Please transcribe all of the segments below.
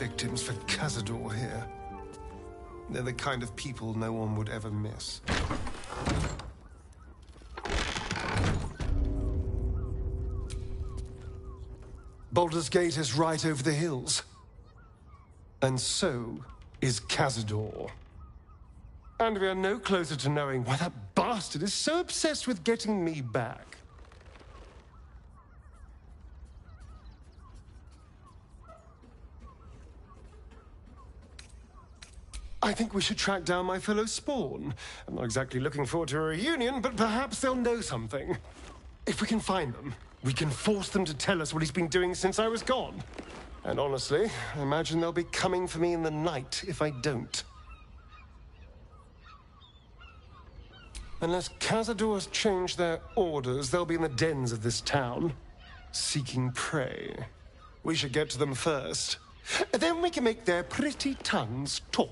victims for Cazador here. They're the kind of people no one would ever miss. Baldur's Gate is right over the hills. And so is Cazador. And we are no closer to knowing why that bastard is so obsessed with getting me back. I think we should track down my fellow Spawn. I'm not exactly looking forward to a reunion, but perhaps they'll know something. If we can find them, we can force them to tell us what he's been doing since I was gone. And honestly, I imagine they'll be coming for me in the night if I don't. Unless Cazador has changed their orders, they'll be in the dens of this town, seeking prey. We should get to them first. Then we can make their pretty tongues talk.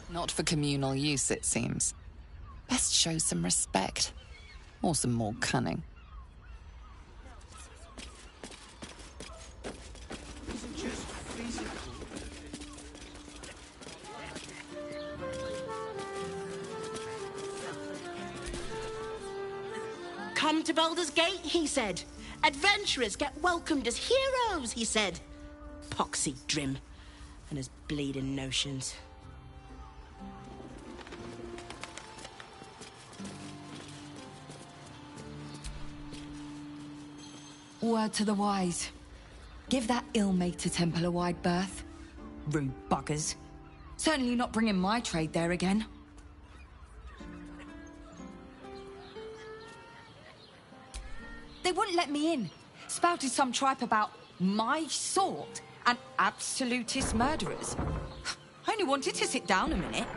Not for communal use, it seems. Best show some respect. Or some more cunning. Come to Baldur's Gate, he said. Adventurers get welcomed as heroes, he said. Poxy Drim and his bleeding notions. Word to the wise. Give that ill-mated temple a wide berth. Rude buggers. Certainly not bringing my trade there again. They wouldn't let me in. Spouted some tripe about my sort and absolutist murderers. I only wanted to sit down a minute.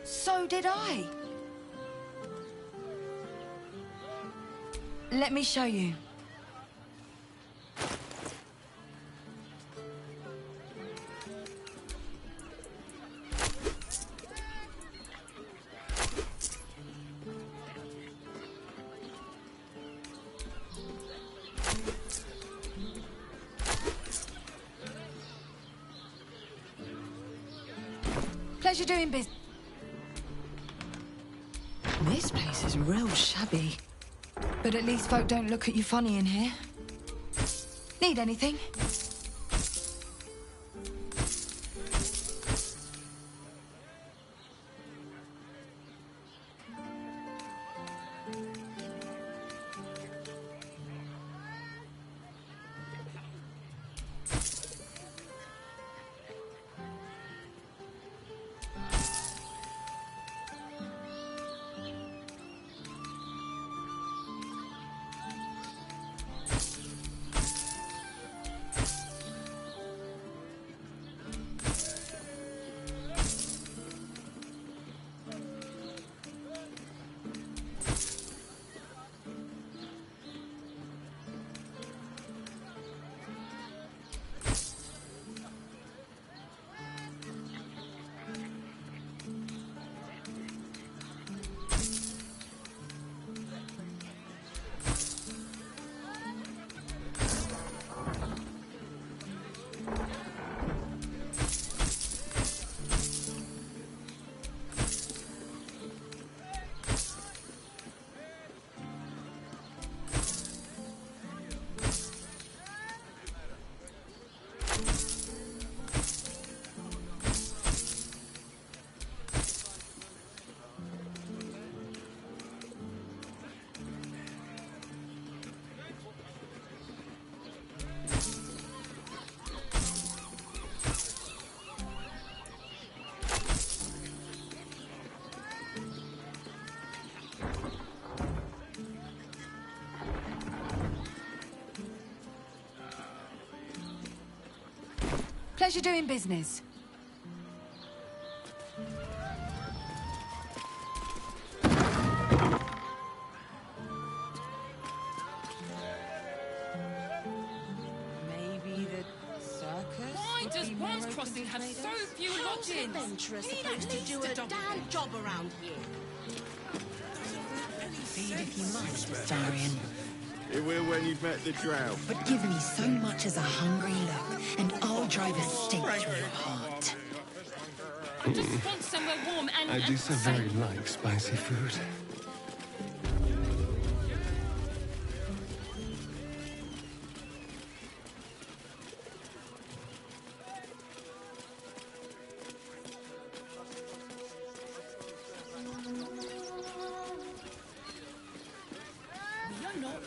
So did I. Let me show you. Pleasure doing business. This place is real shabby. But at least folk don't look at you funny in here. Need anything? Pleasure doing business. Maybe the circus? Why Barnes Crossing had so few How's an lodgings. adventurer You need supposed at to least do a double damn bed. job around here? Feed if you must, Astarion. It will when you've met the drought. But give me so much as a hungry look, and I'll drive a stake through your heart. I just want somewhere warm and I do so and very safe. like spicy food. We are not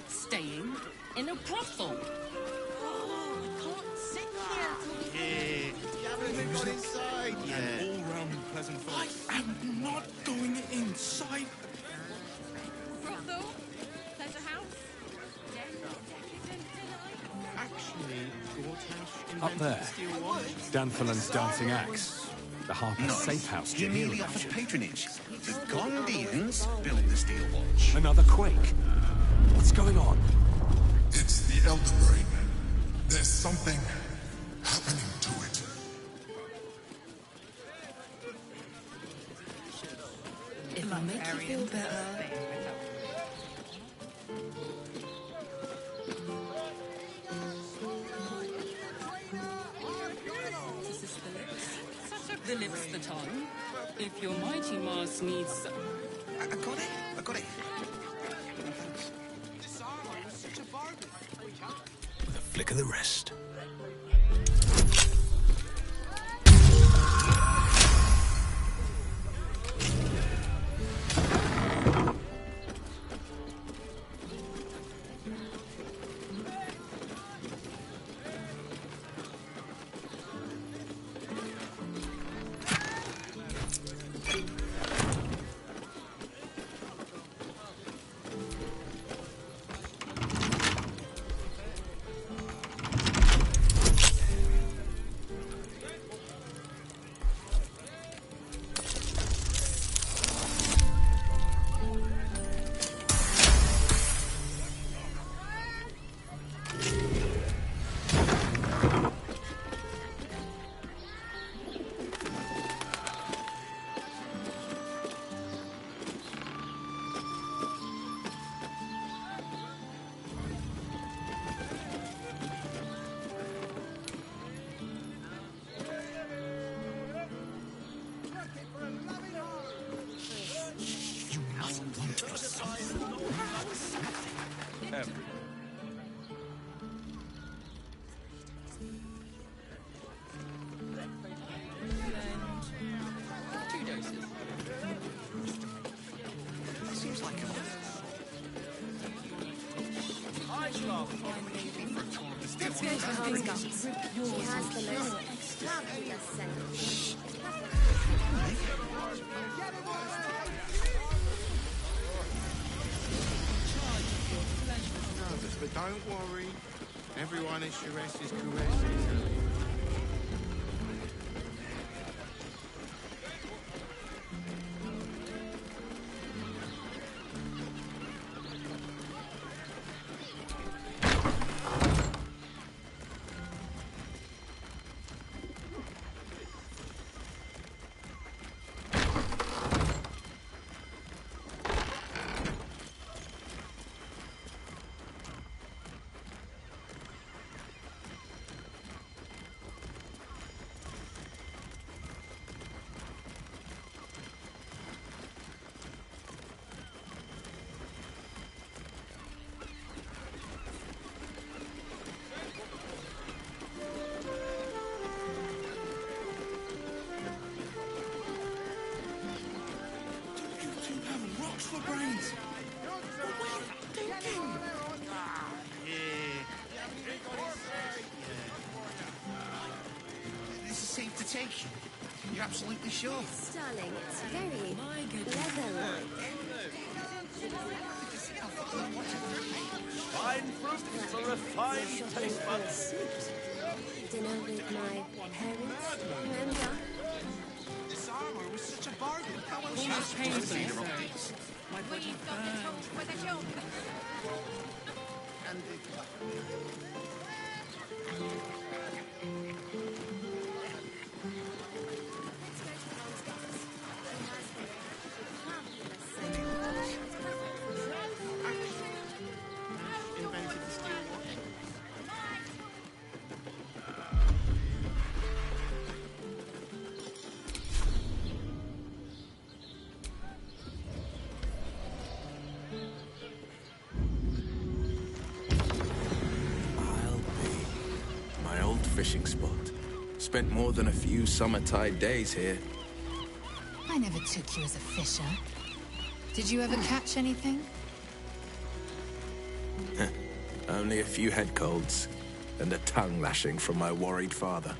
staying in a brothel. Oh, I can't sit here. You haven't even got inside yet. All-round pleasant vibe. I am not going inside. Brothel? Pleasure house? Actually, Courthouse Up invented there. the steel watch. Danforland's dancing axe. The Harper's safe house He Jamil merely offers mentioned. patronage. The Gondians built the steel watch. Another quake. What's going on? It's the Elder Brain. There's something happening to it. If I make you feel better... The lips, the tongue. If your mighty Mars needs... I got it. I got it. With a flick of the wrist. You must want for something. Everyone. Two doses. Seems like a... Let's go to Harvey's guns. She has the most extravagant scent. Nervous, but don't worry. Everyone at Sharess's caresses. You two have rocks for brains. What were you thinking? This is safe to take. You're absolutely sure? Darling, it's very leather-like. Fine fruit for a fine taste buds. Dinner with my parents, remember? This armor was such a bargain. How else All this pain for you, my body And old fishing spot. Spent more than a few summer-tide days here. I never took you as a fisher. Did you ever catch anything? Only a few head colds, and a tongue lashing from my worried father.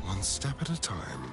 One step at a time.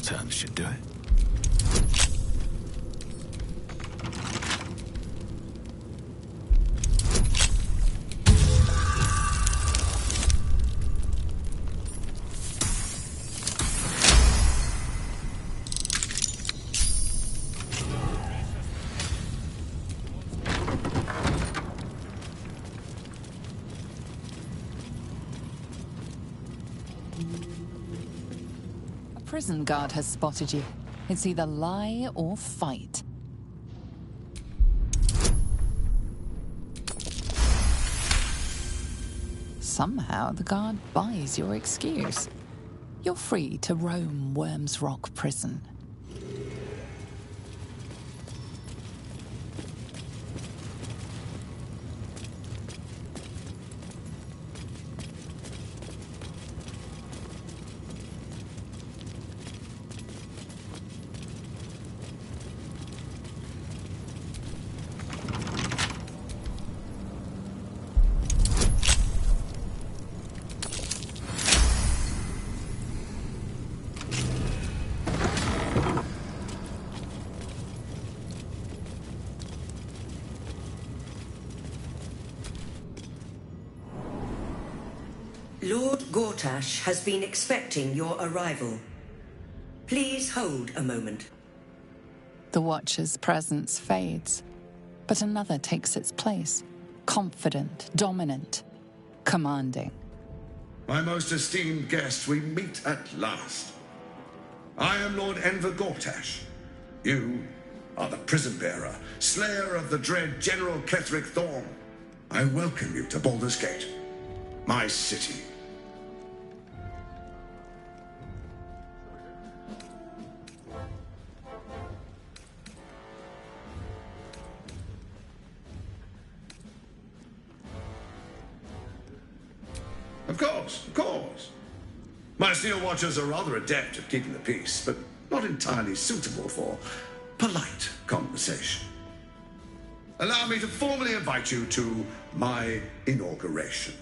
terms should do it. Prison guard has spotted you. It's either lie or fight. Somehow the guard buys your excuse. You're free to roam Worm's Rock Prison. Lord Gortash has been expecting your arrival. Please hold a moment. The Watcher's presence fades, but another takes its place. Confident, dominant, commanding. My most esteemed guest, we meet at last. I am Lord Enver Gortash. You are the prison bearer, slayer of the dread General Ketheric Thorn. I welcome you to Baldur's Gate, my city. Of course. My Steel Watchers are rather adept at keeping the peace, but not entirely suitable for polite conversation. Allow me to formally invite you to my inauguration.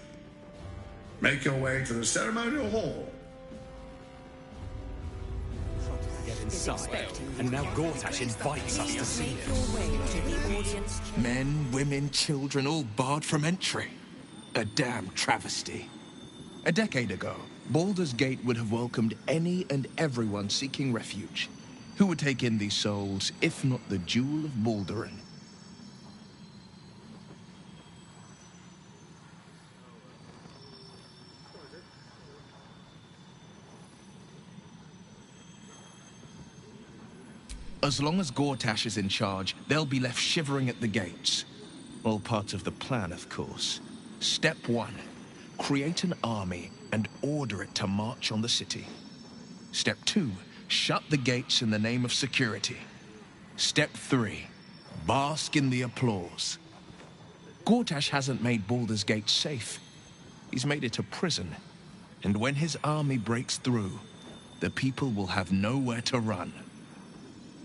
Make your way to the ceremonial hall. Get inside, and now Gortash invites us to see it. Men, women, children, all barred from entry. A damn travesty. A decade ago, Baldur's Gate would have welcomed any and everyone seeking refuge. Who would take in these souls, if not the Jewel of Baldurin? As long as Gortash is in charge, they'll be left shivering at the gates. All part of the plan, of course. Step 1. Create an army and order it to march on the city. Step 2. Shut the gates in the name of security. Step 3. Bask in the applause. Gortash hasn't made Baldur's Gate safe. He's made it a prison. And when his army breaks through, the people will have nowhere to run.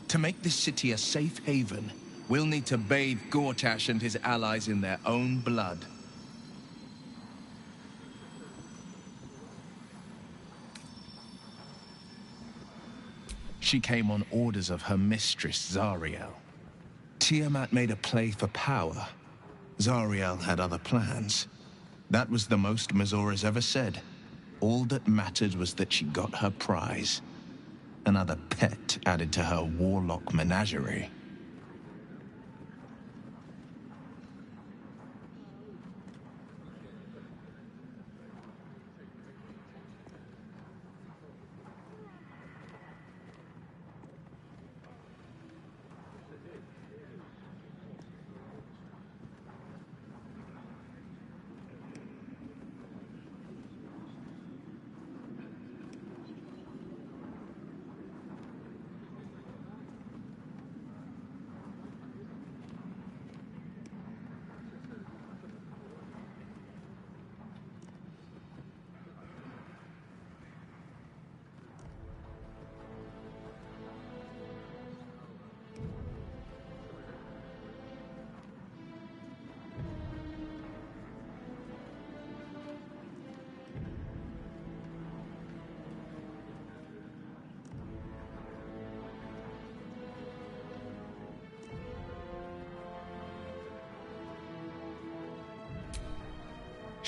To make this city a safe haven, we'll need to bathe Gortash and his allies in their own blood. She came on orders of her mistress, Zariel. Tiamat made a play for power. Zariel had other plans. That was the most Mazora's ever said. All that mattered was that she got her prize. Another pet added to her warlock menagerie.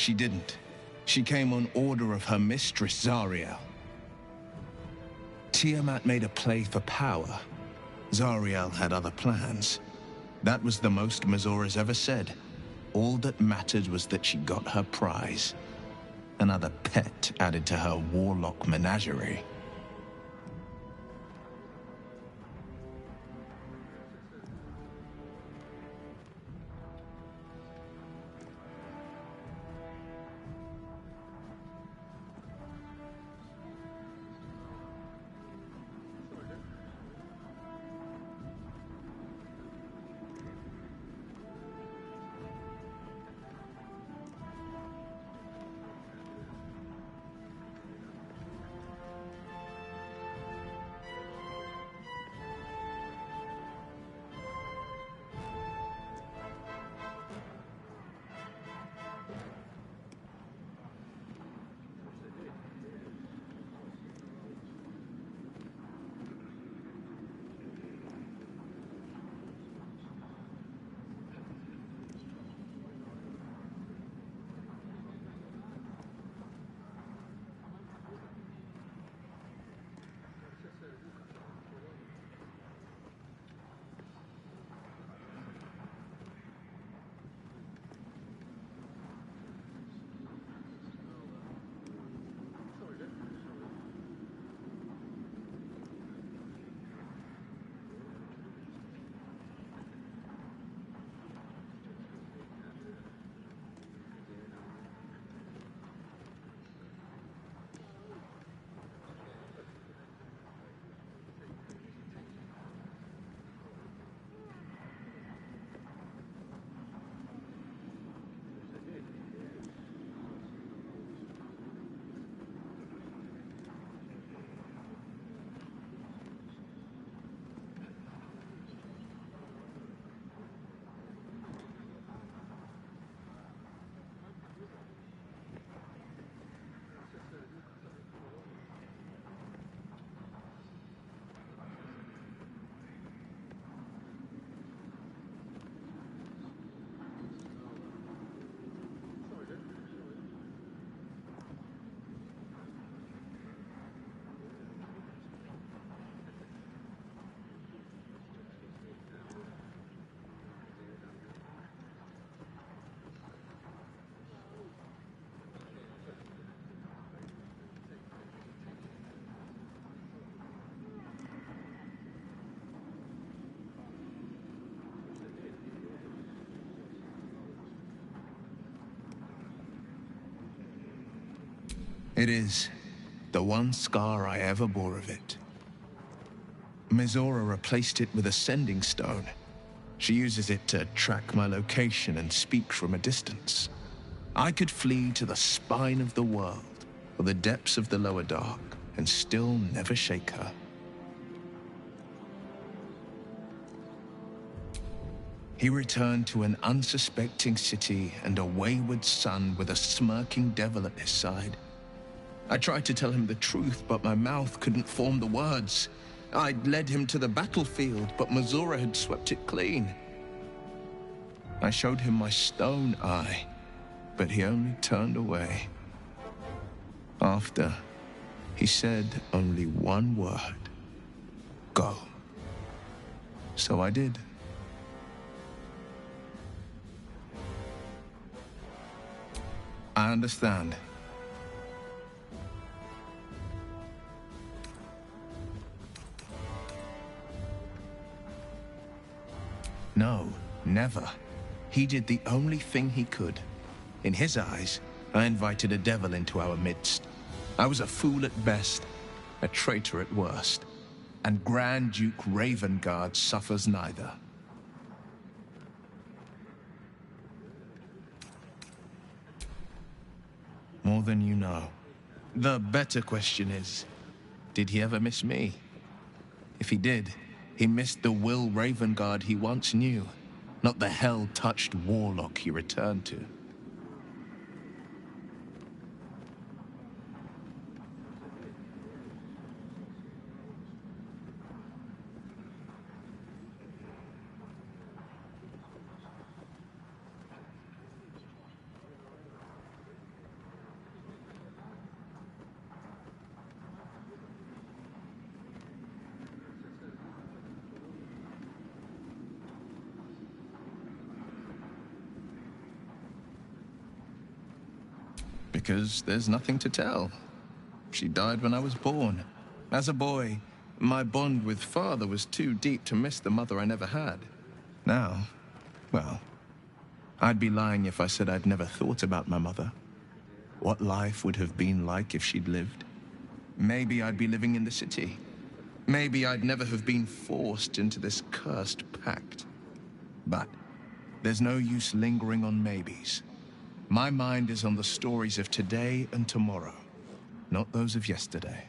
she didn't. She came on order of her mistress, Zariel. Tiamat made a play for power. Zariel had other plans. That was the most Mazora's ever said. All that mattered was that she got her prize. Another pet added to her warlock menagerie. It is the one scar I ever bore of it. Mizora replaced it with a sending stone. She uses it to track my location and speak from a distance. I could flee to the spine of the world or the depths of the lower dark and still never shake her. He returned to an unsuspecting city and a wayward son with a smirking devil at his side. I tried to tell him the truth, but my mouth couldn't form the words. I'd led him to the battlefield, but Mizora had swept it clean. I showed him my stone eye, but he only turned away. After, he said only one word: go. So I did. I understand. No, never. He did the only thing he could. In his eyes, I invited a devil into our midst. I was a fool at best, a traitor at worst, and Grand Duke Ravengard suffers neither. More than you know. The better question is, did he ever miss me? If he did, he missed the Will Ravengard he once knew, not the hell-touched warlock he returned to. Because there's nothing to tell. She died when I was born. As a boy, my bond with father was too deep to miss the mother I never had. Now, well, I'd be lying if I said I'd never thought about my mother. What life would have been like if she'd lived. Maybe I'd be living in the city. Maybe I'd never have been forced into this cursed pact. But there's no use lingering on maybes. My mind is on the stories of today and tomorrow, not those of yesterday.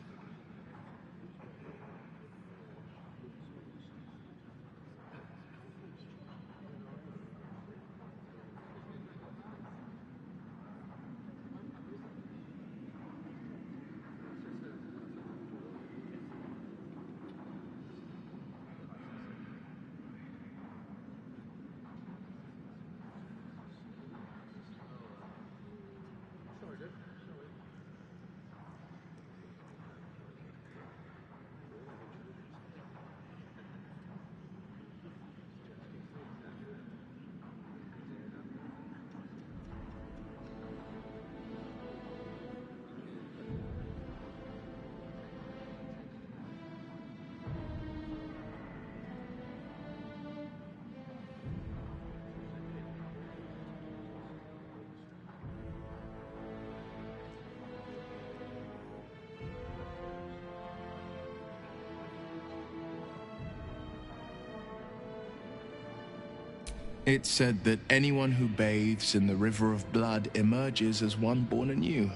It's said that anyone who bathes in the river of blood emerges as one born anew.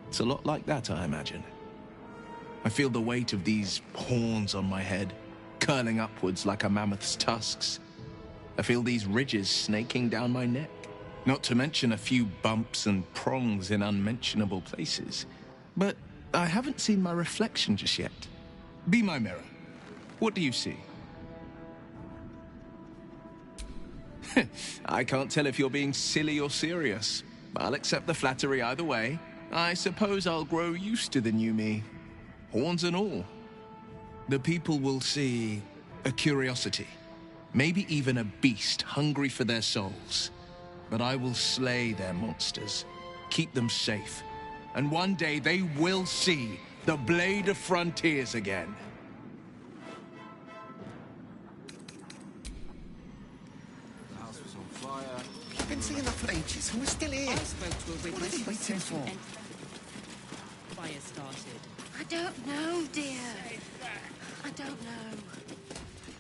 It's a lot like that, I imagine. I feel the weight of these horns on my head, curling upwards like a mammoth's tusks. I feel these ridges snaking down my neck. Not to mention a few bumps and prongs in unmentionable places. But I haven't seen my reflection just yet. Be my mirror. What do you see? I can't tell if you're being silly or serious. I'll accept the flattery either way. I suppose I'll grow used to the new me. Horns and all. The people will see a curiosity. Maybe even a beast hungry for their souls. But I will slay their monsters. Keep them safe. And one day they will see the Blade of Frontiers again. I've been seeing that for ages, and we're still here. I spoke to a witness. What are they waiting for? Fire started. I don't know, dear. I don't know.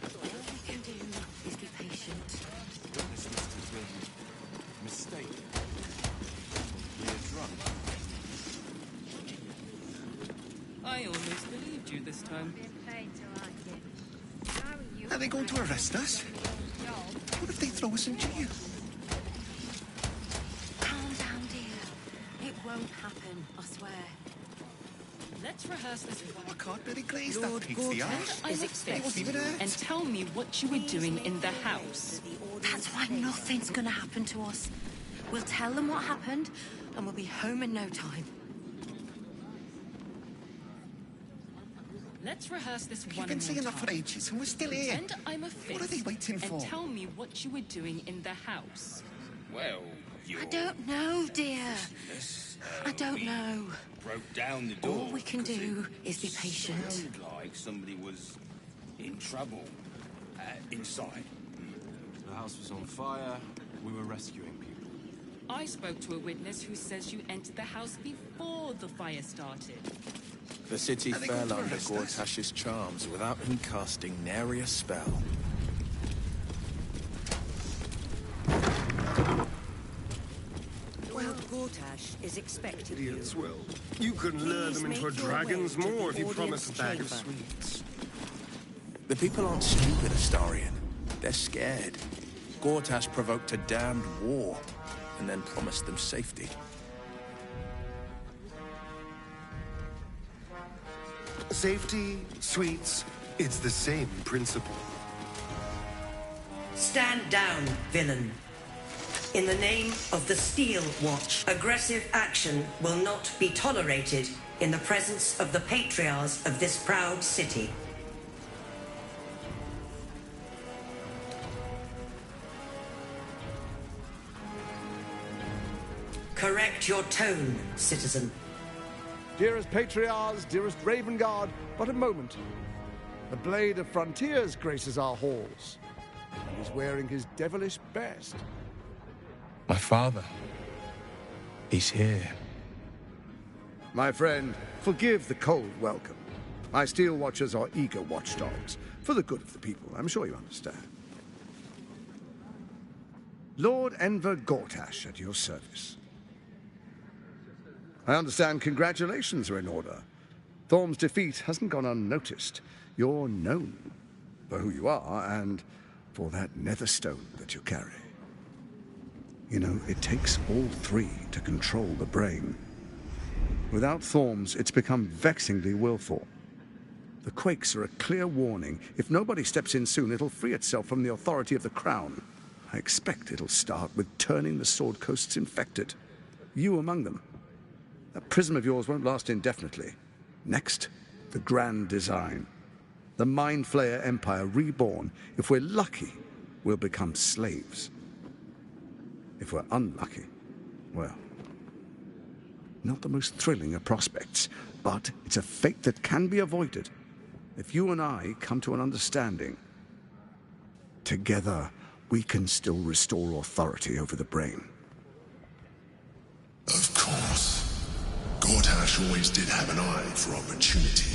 All we can do is be patient. Witness listed been mistaken. We're drunk. I almost believed you this time. Are they going to arrest us? What if they throw us in jail? Calm down, dear. It won't happen, I swear. Let's rehearse this one. I can't really glaze Lord that pizza Gortash, I'm It expecting wasn't you. even hurt. And tell me what you were doing in the house. That's why nothing's gonna happen to us. We'll tell them what happened, and we'll be home in no time. Let's rehearse this You've one been more saying that for time. ages, and we're still here. Pretend I'm a fist. What are they waiting for? And tell me what you were doing in the house. Well, you I don't know, dear. I don't know. broke down the door. All we can 'cause do it is be patient. Sounded like somebody was in trouble inside. The house was on fire. We were rescuing people. I spoke to a witness who says you entered the house before the fire started. The city Are they fell going to under arrest us? Gortash's charms without him casting nary a spell. Lord Gortash is expecting you. Idiots will. You can lure them into a make your way dragon's to the maw if you promise a audience bag of chamber. sweets. The people aren't stupid, Astarion. They're scared. Gortash provoked a damned war and then promised them safety. Safety, sweets, it's the same principle. Stand down, villain. In the name of the Steel Watch, aggressive action will not be tolerated in the presence of the patriarchs of this proud city. Correct Correct your tone, citizen. Dearest Patriarchs, dearest Ravengard, but a moment. The Blade of Frontiers graces our halls, and is wearing his devilish best. My father. He's here. My friend, forgive the cold welcome. My Steel Watchers are eager watchdogs, for the good of the people, I'm sure you understand. Lord Enver Gortash at your service. I understand congratulations are in order. Thorm's defeat hasn't gone unnoticed. You're known for who you are and for that netherstone that you carry. You know, it takes all three to control the brain. Without Thorm's, it's become vexingly willful. The quakes are a clear warning. If nobody steps in soon, it'll free itself from the authority of the Crown. I expect it'll start with turning the Sword Coasts infected. You among them. That prism of yours won't last indefinitely. Next, the grand design. The Mind Flayer Empire reborn. If we're lucky, we'll become slaves. If we're unlucky, well, not the most thrilling of prospects, but it's a fate that can be avoided if you and I come to an understanding. Together, we can still restore authority over the brain. Of course. Gortash always did have an eye for opportunity.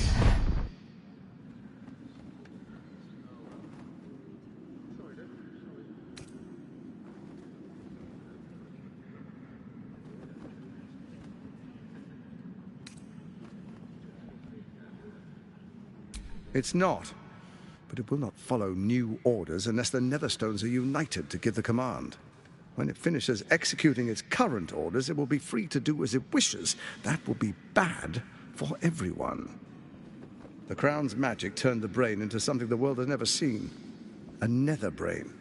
It's not, but it will not follow new orders unless the Netherstones are united to give the command. When it finishes executing its current orders, it will be free to do as it wishes. That will be bad for everyone. The Crown's magic turned the brain into something the world has never seen. A nether brain.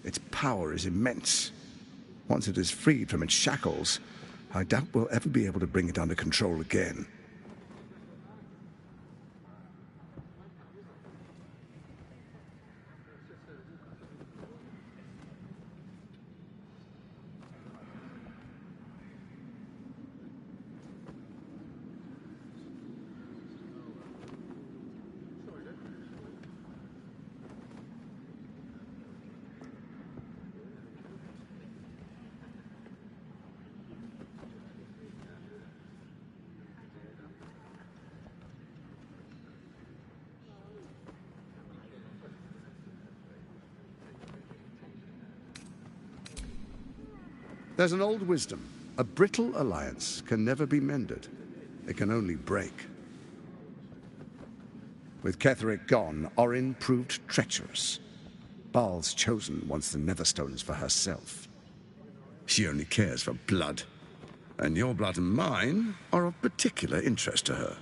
Its power is immense. Once it is freed from its shackles, I doubt we'll ever be able to bring it under control again. There's an old wisdom. A brittle alliance can never be mended. It can only break. With Ketheric gone, Orin proved treacherous. Baal's chosen wants the Netherstones for herself. She only cares for blood. And your blood and mine are of particular interest to her.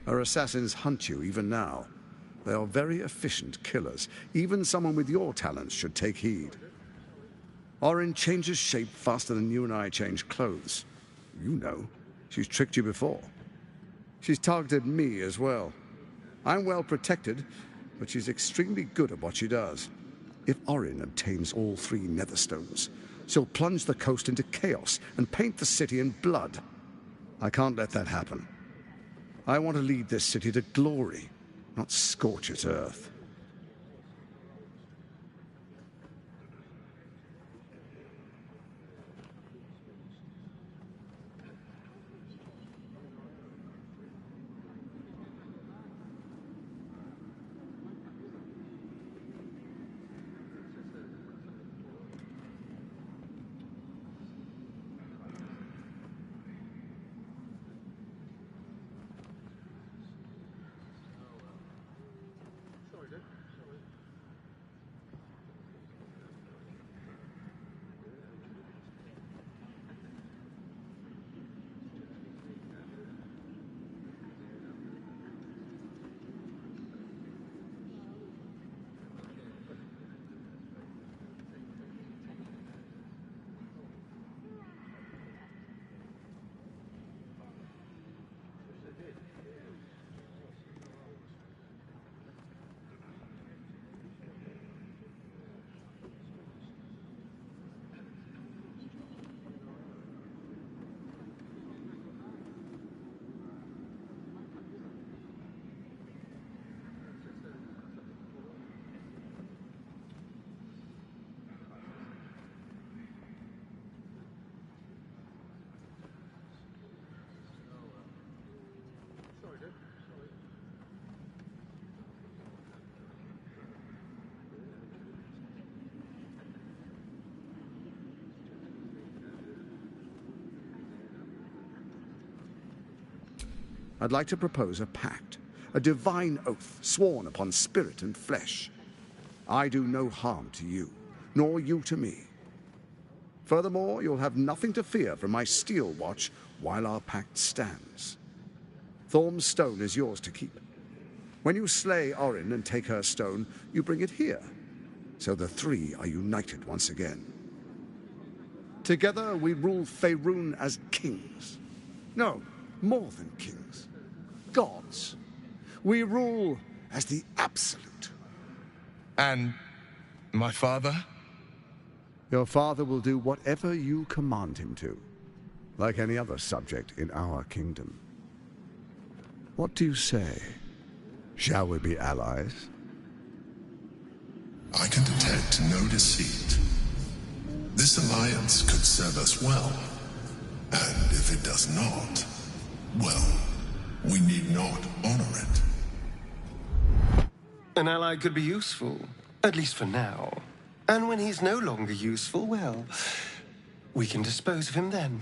Her assassins hunt you even now. They are very efficient killers. Even someone with your talents should take heed. Orin changes shape faster than you and I change clothes. You know, she's tricked you before. She's targeted me as well. I'm well protected, but she's extremely good at what she does. If Orin obtains all 3 Netherstones, she'll plunge the coast into chaos and paint the city in blood. I can't let that happen. I want to lead this city to glory, not scorch its earth. I'd like to propose a pact, a divine oath sworn upon spirit and flesh. I do no harm to you, nor you to me. Furthermore, you'll have nothing to fear from my steel watch while our pact stands. Thorm's stone is yours to keep. When you slay Orin and take her stone, you bring it here, so the 3 are united once again. Together we rule Faerun as kings. No, more than kings. Gods. We rule as the absolute. And my father? Your father will do whatever you command him to, like any other subject in our kingdom. What do you say? Shall we be allies? I can detect no deceit. This alliance could serve us well. And if it does not, well, we need not honor it. An ally could be useful, at least for now. And when he's no longer useful, well, we can dispose of him then.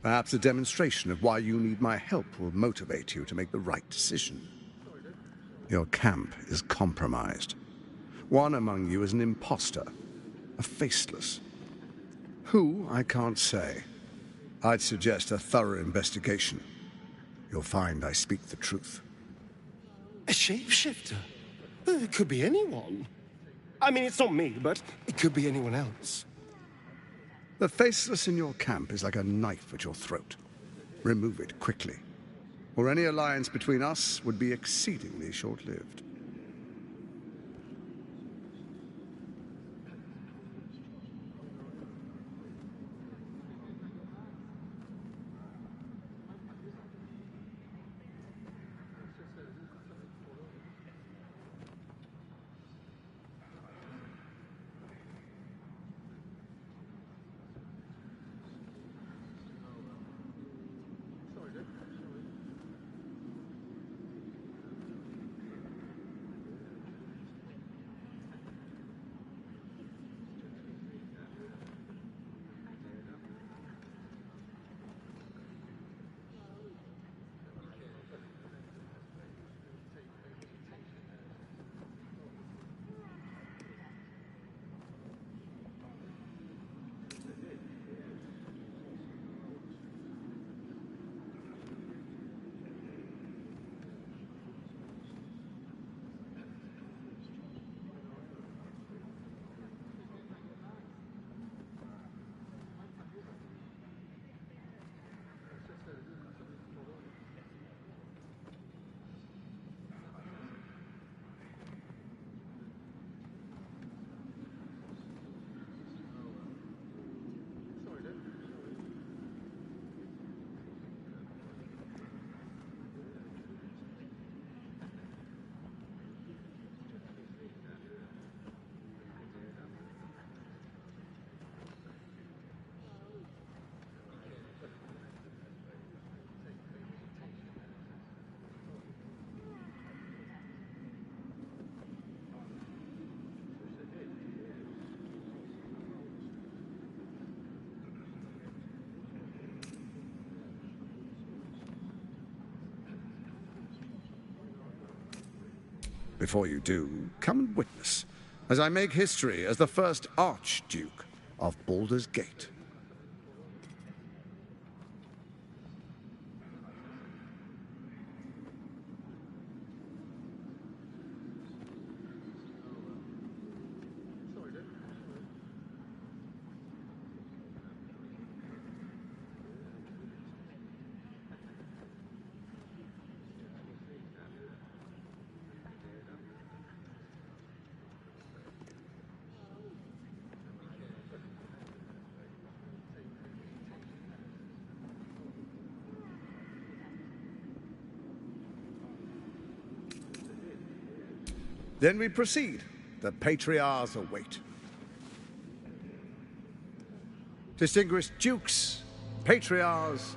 Perhaps a demonstration of why you need my help will motivate you to make the right decision. Your camp is compromised. One among you is an imposter, a faceless. Who, I can't say. I'd suggest a thorough investigation. You'll find I speak the truth. A shapeshifter? It could be anyone. I mean, it's not me, but it could be anyone else. The faceless in your camp is like a knife at your throat. Remove it quickly, or any alliance between us would be exceedingly short-lived. Before you do, come and witness, as I make history as the first Archduke of Baldur's Gate. Then we proceed. The Patriarchs await. Distinguished Dukes, Patriarchs,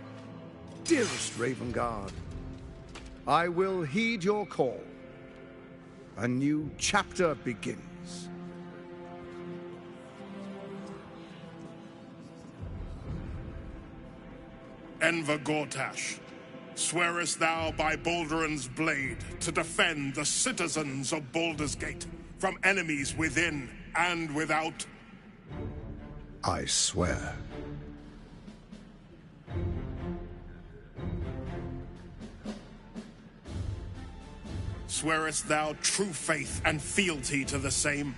dearest Ravengard, I will heed your call. A new chapter begins. Enver Gortash, swearest thou by Balduran's blade to defend the citizens of Baldur's Gate from enemies within and without? I swear. Swearest thou true faith and fealty to the same,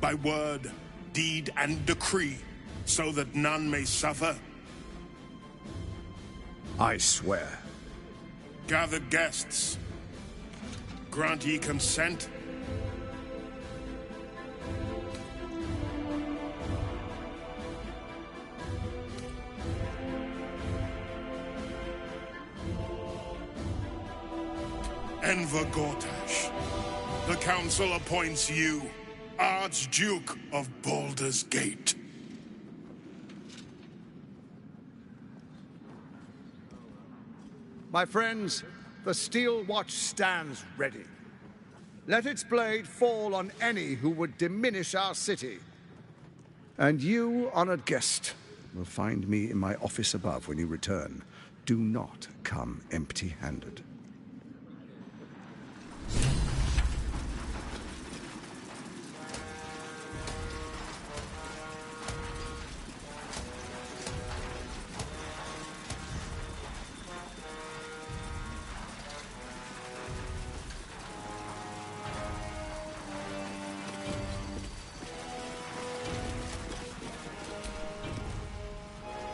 by word, deed, and decree, so that none may suffer? I swear. Gathered guests, grant ye consent? Enver Gortash, the Council appoints you Archduke of Baldur's Gate. My friends, the Steel Watch stands ready. Let its blade fall on any who would diminish our city. And you, honored guest, will find me in my office above when you return. Do not come empty-handed.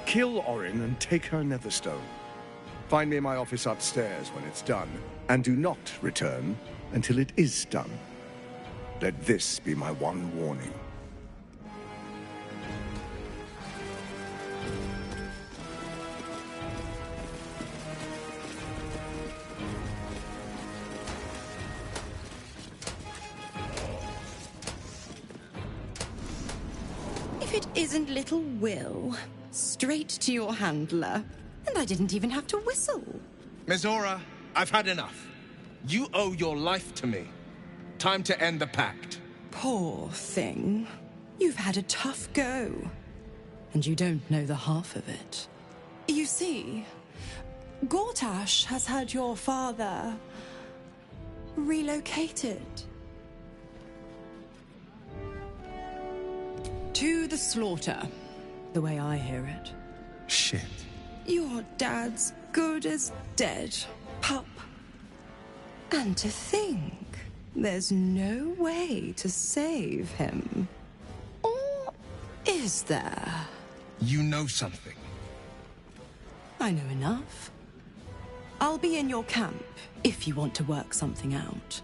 Kill Orin and take her Netherstone. Find me in my office upstairs when it's done, and do not return until it is done. Let this be my one warning. If it isn't little Will, straight to your handler. And I didn't even have to whistle. Mizora, I've had enough. You owe your life to me. Time to end the pact. Poor thing. You've had a tough go. And you don't know the half of it. You see, Gortash has had your father relocated. To the slaughter, the way I hear it. Shit. Your dad's good as dead, pup. And to think, there's no way to save him. Or is there? You know something. I know enough. I'll be in your camp if you want to work something out.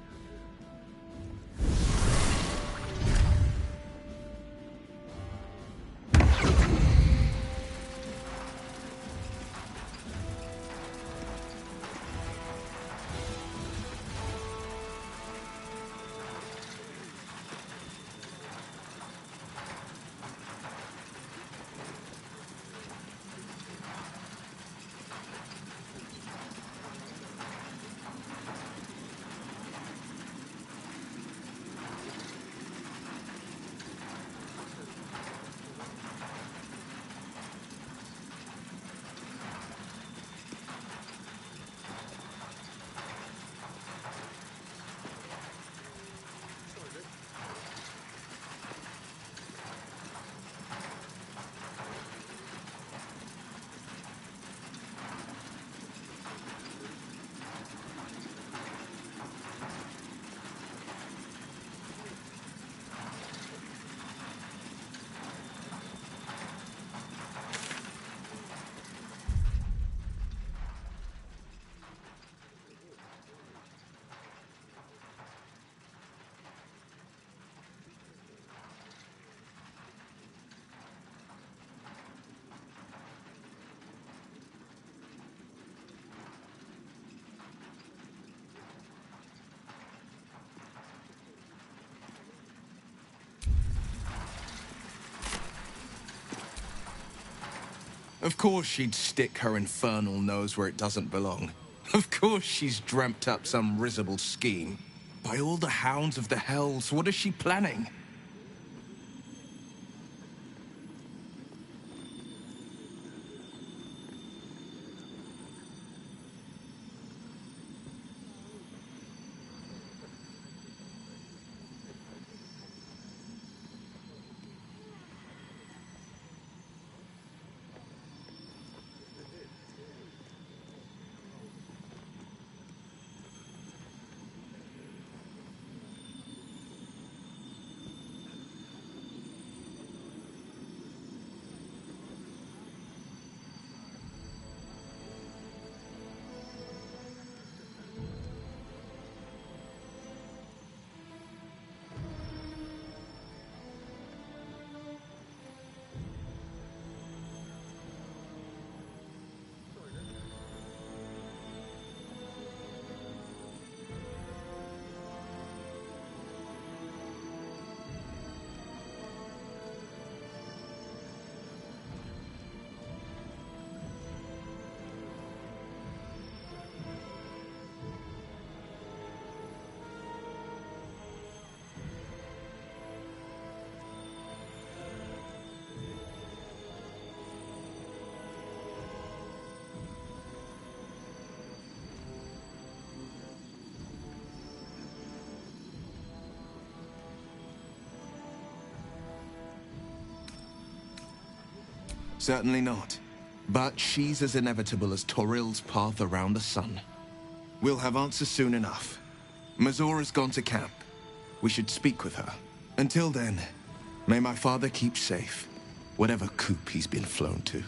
Of course she'd stick her infernal nose where it doesn't belong. Of course she's dreamt up some risible scheme. By all the hounds of the hells, what is she planning? Certainly not. But she's as inevitable as Torril's path around the sun. We'll have answers soon enough. Mazora's gone to camp. We should speak with her. Until then, may my father keep safe, whatever coop he's been flown to.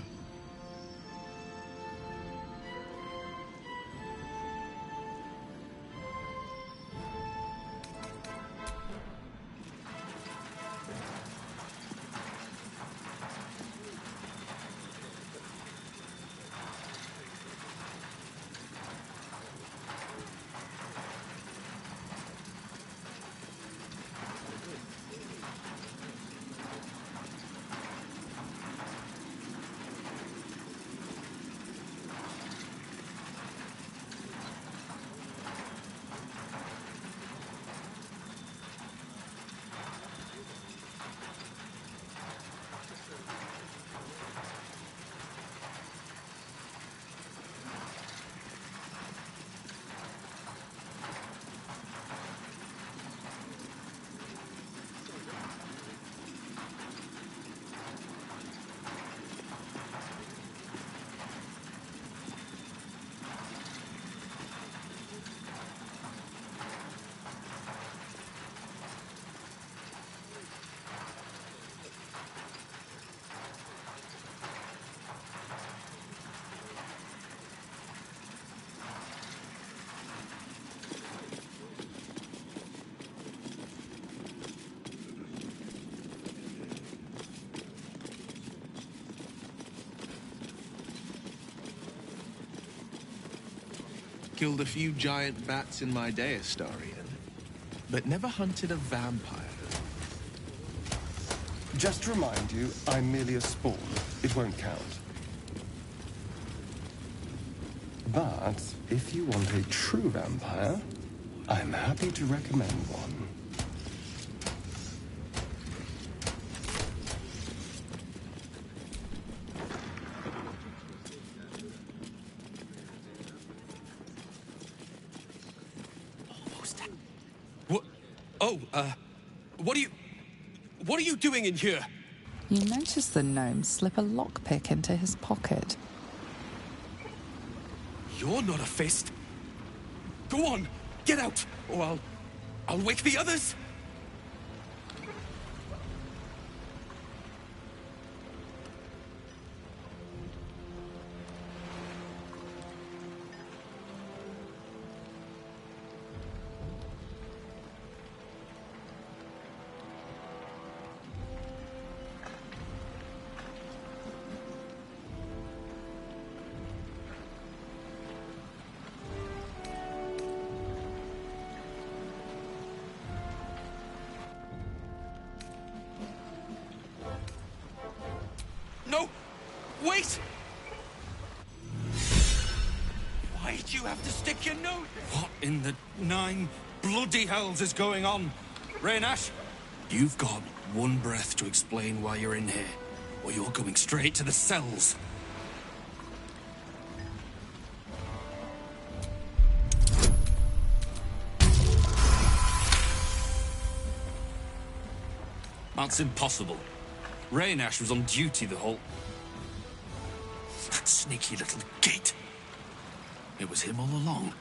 Killed a few giant bats in my day, Astarion, but never hunted a vampire. Just to remind you, I'm merely a spawn. It won't count. But if you want a true vampire, I'm happy to recommend one. What are you doing in here? You notice the gnome slip a lockpick into his pocket. You're not a fist. Go on, get out, or I'll wake the others. No! Wait! Why'd you have to stick your nose? What in the 9 bloody hells is going on? Raynash, you've got one breath to explain why you're in here, or you're going straight to the cells. That's impossible. Raynash was on duty the whole... That sneaky little git. It was him all along.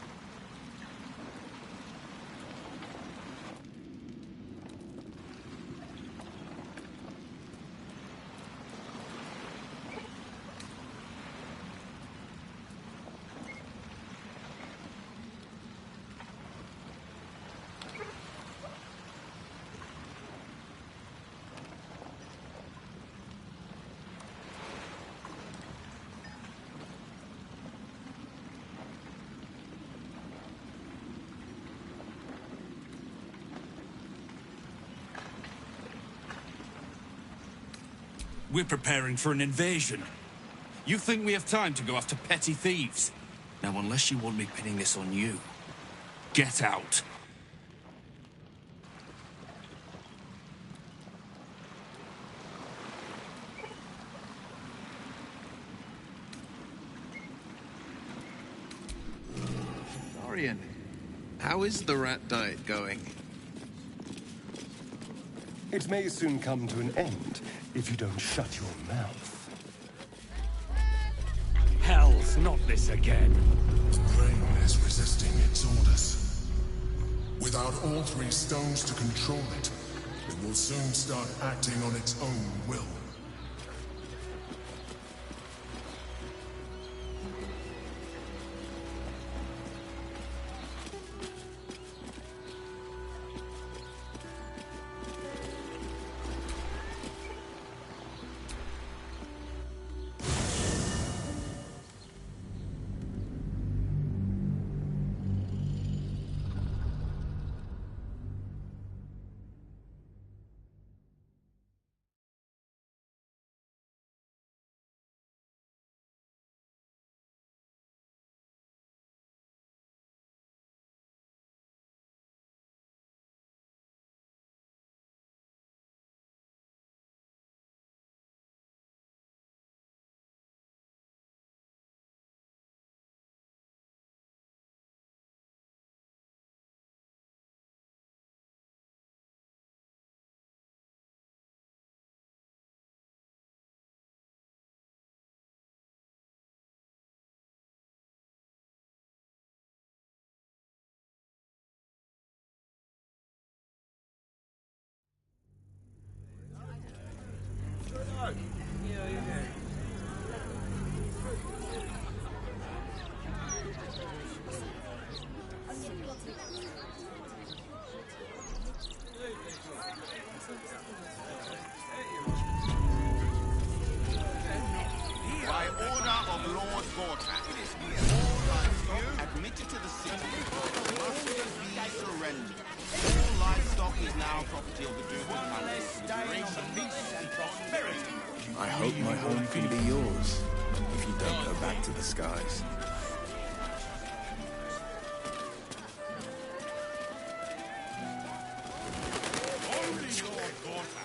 We're preparing for an invasion. You think we have time to go after petty thieves? Now, unless you want me pinning this on you, get out. Dorian, how is the rat diet going? It may soon come to an end if you don't shut your mouth. Hells, not this again. The brain is resisting its orders. Without all 3 stones to control it, it will soon start acting on its own will. By order of Lord Gortat, all livestock admitted to the city must be surrendered. All livestock is now property of the Duke of Palace, to bring peace and prosperity. I hope my home can be yours, if you don't go back to the skies.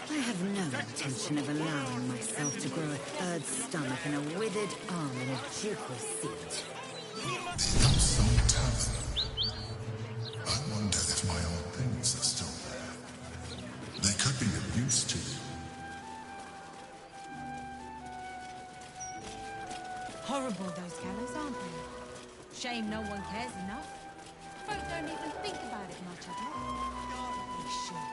I have no intention of allowing myself to grow a 3rd stomach and a withered arm in a ducal seat. Some tavern. I wonder if my old things are still there. They could be of use to you. Horrible, those gallows, aren't they? Shame no one cares enough. Folk don't even think about it much, I don't. They should.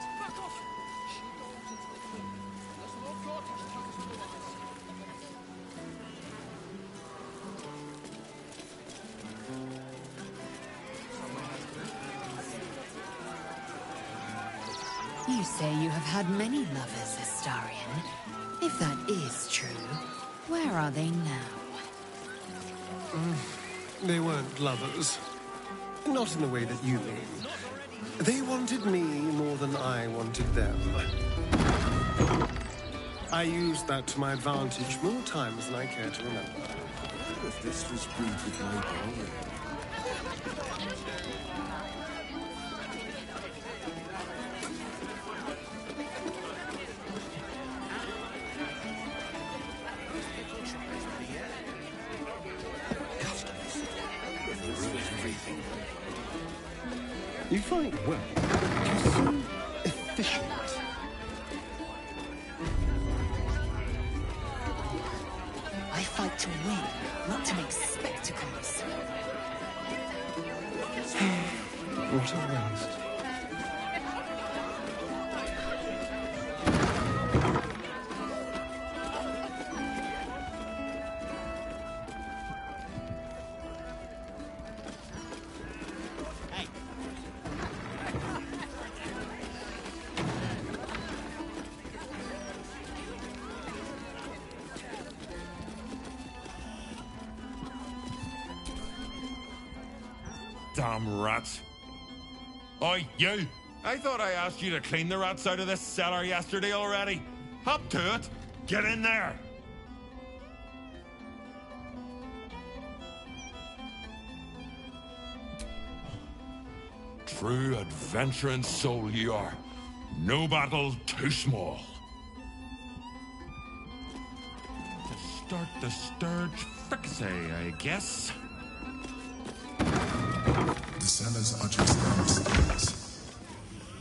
You say you have had many lovers, Astarion. If that is true, where are they now? They weren't lovers. Not in the way that you mean. They wanted me more than I wanted them. I used that to my advantage more times than I care to remember. If this was brewed with my darling, You fight well. You're so efficient. I fight to win, not to make spectacles. What a waste. Damn rats. Oi, you! I thought I asked you to clean the rats out of this cellar yesterday already. Hop to it. Get in there. True adventuring soul you are. No battle too small. To start the sturge fricassee, I guess. The cellars are just downstairs.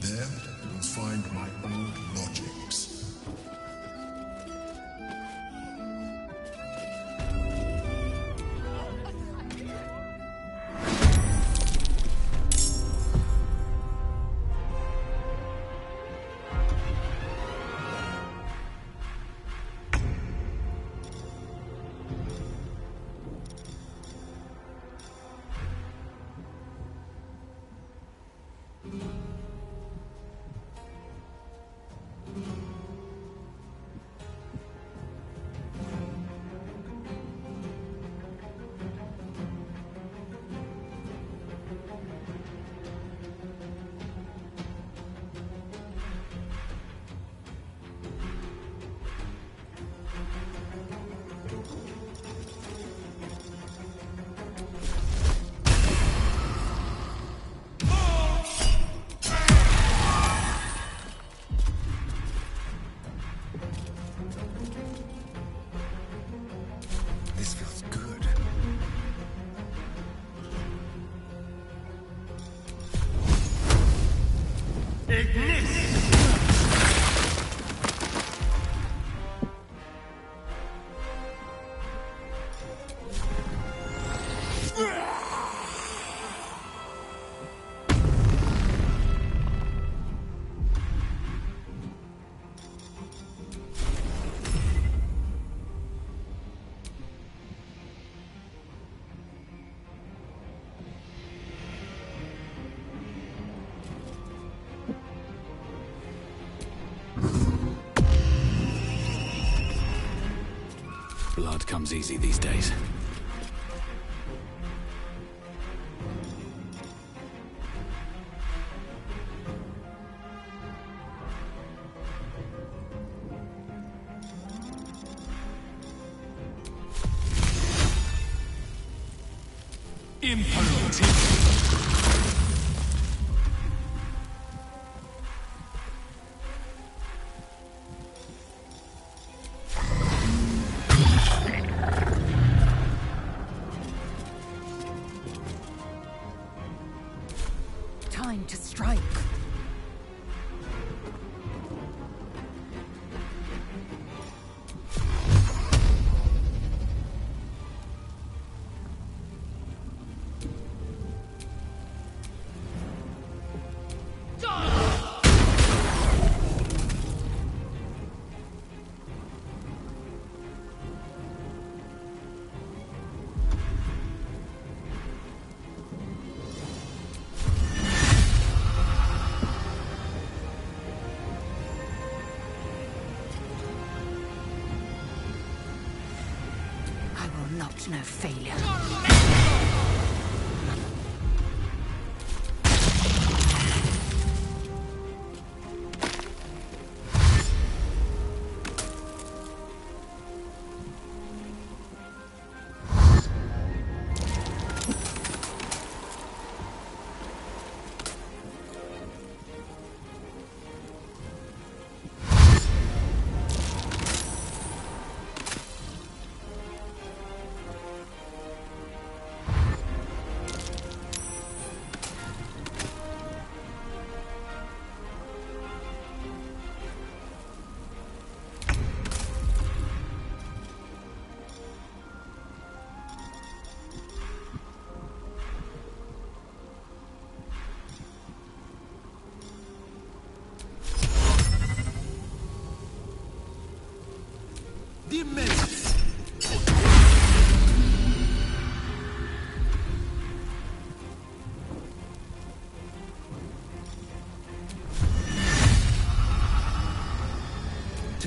There, you will find my old lodgings. This feels good. Blood comes easy these days. Time to strike. I will not know failure.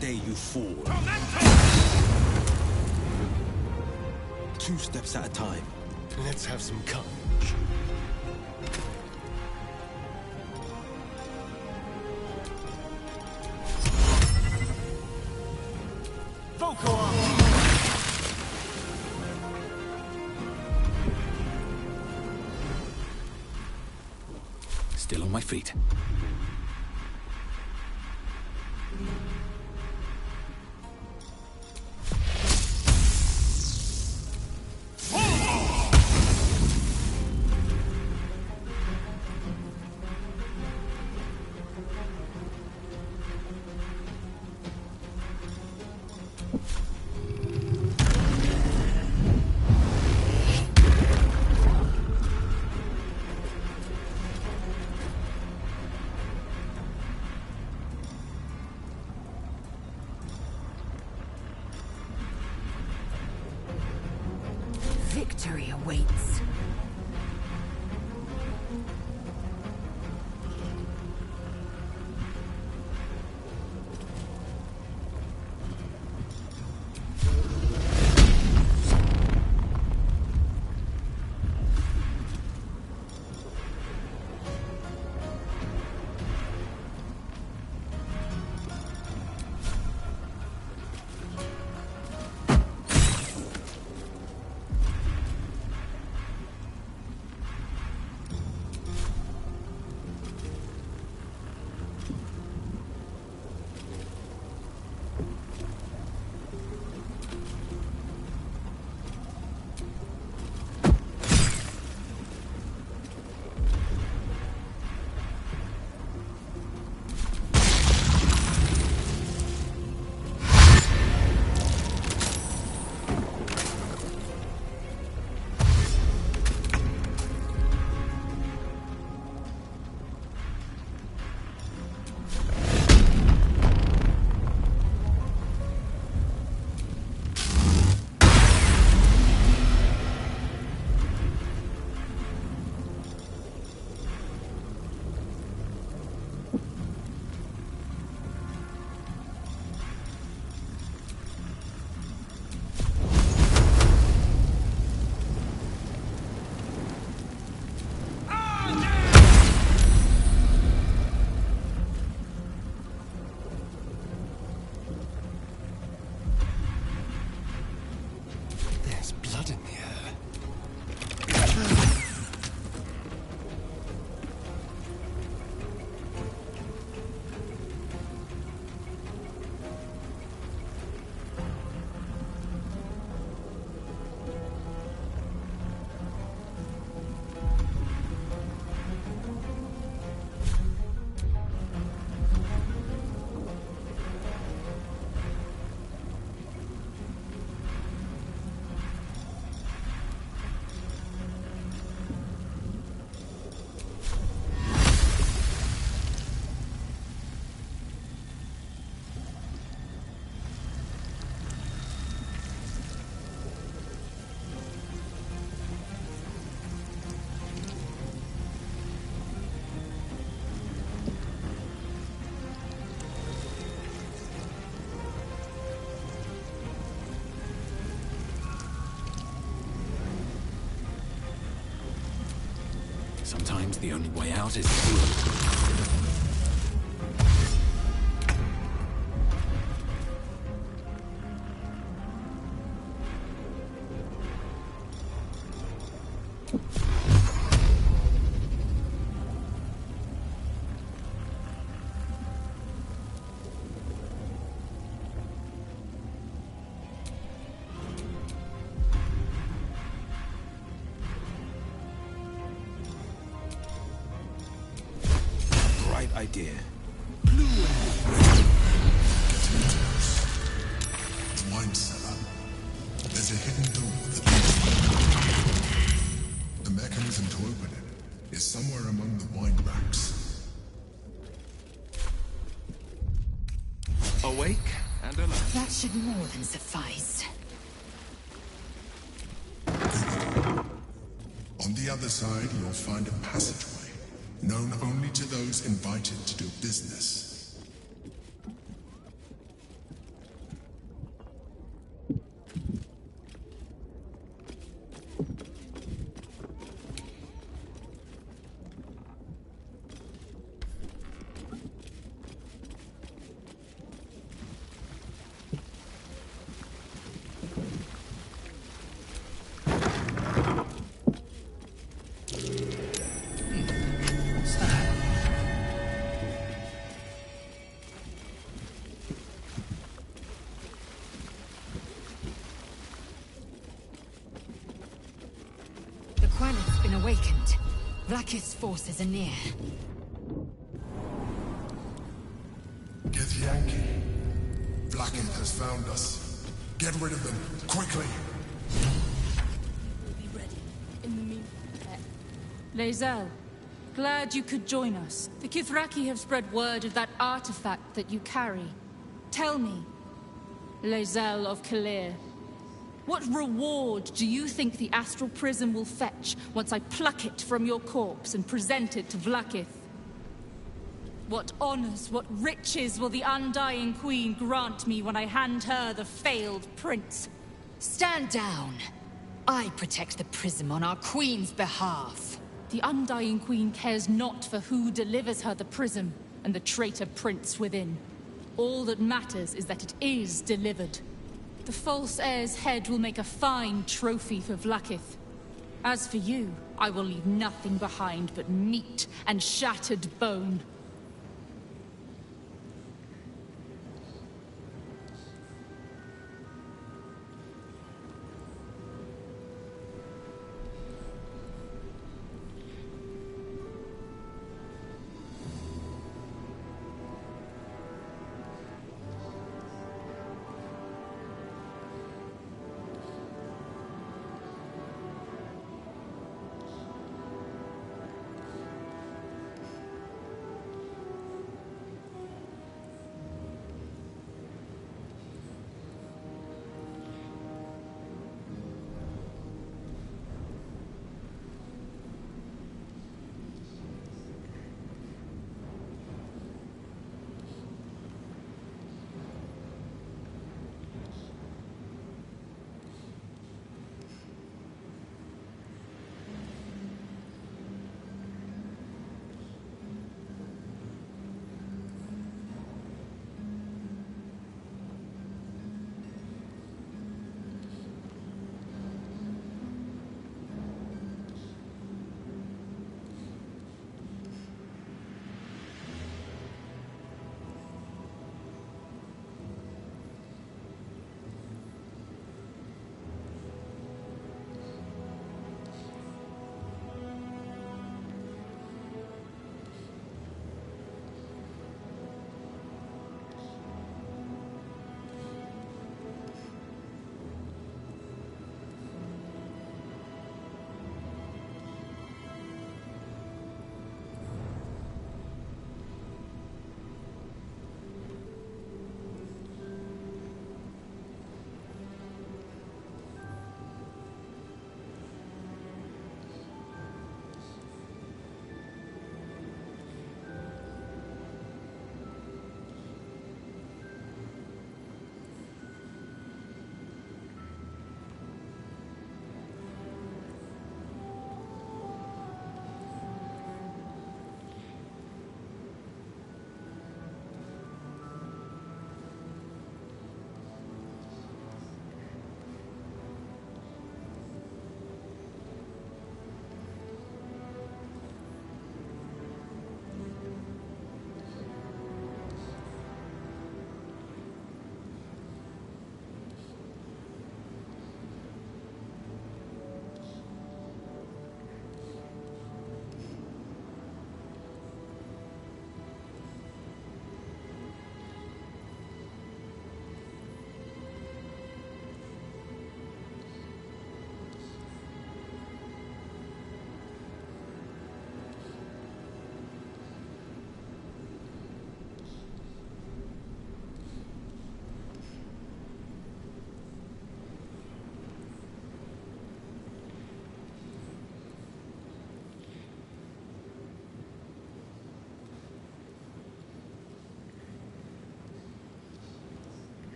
day you fall. 2 steps at a time. Let's have some courage. Still on my feet. Victory awaits. Sometimes the only way out is through. Idea. Wine cellar. There's a hidden door that leads. The mechanism to open it is somewhere among the wine racks. Awake and alive. That should more than suffice. On the other side, you'll find a passageway, known only to those invited to do business. Gwyneth's been awakened. Vlaakith's forces are near. Githyanki. Vlaakith has found us. Get rid of them, quickly! We'll be ready. In the meantime... Lae'zel, glad you could join us. The Kithraki have spread word of that artifact that you carry. Tell me, Lae'zel of Kalir, what reward do you think the astral prism will fetch once I pluck it from your corpse and present it to Vlaakith? What honors, what riches will the Undying Queen grant me when I hand her the failed prince? Stand down. I protect the prism on our queen's behalf. The Undying Queen cares not for who delivers her the prism and the traitor prince within. All that matters is that it is delivered. The false heir's head will make a fine trophy for Vlaakith. As for you, I will leave nothing behind but meat and shattered bone.